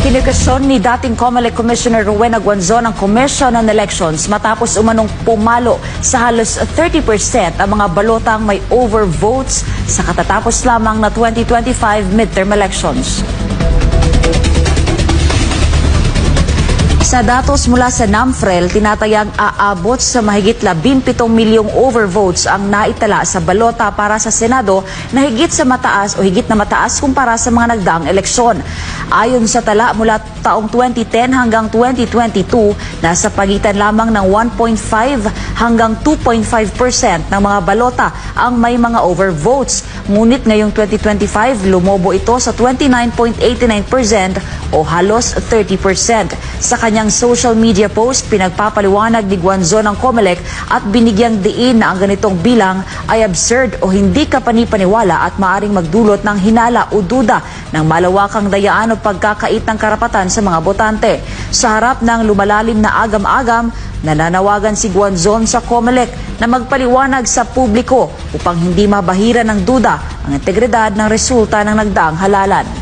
Kinikasyon ni dating COMELEC Commissioner Rowena Guanzon ang Commission on Elections matapos umanong pumalo sa halos 30% ang mga balotang may overvotes sa katatapos lamang na 2025 midterm elections. Sa datos mula sa NAMFREL, tinatayang aabot sa mahigit 17 milyong overvotes ang naitala sa balota para sa Senado na higit na mataas kumpara sa mga nagdaang eleksyon. Ayon sa tala mula taong 2010 hanggang 2022, nasa pagitan lamang ng 1.5 hanggang 2.5% ng mga balota ang may mga overvotes. Ngunit ngayong 2025, lumobo ito sa 29.89% o halos 30%. Sa kanyang social media post, pinagpapaliwanag ni Guanzon ng COMELEC at binigyang diin na ang ganitong bilang ay absurd o hindi kapanipaniwala at maaring magdulot ng hinala o duda ng malawakang dayaan o pagkakait ng karapatan sa mga botante. Sa harap ng lumalalim na agam-agam, nananawagan si Guanzon sa COMELEC na magpaliwanag sa publiko upang hindi mabahira ng duda ang integridad ng resulta ng nagdaang halalan.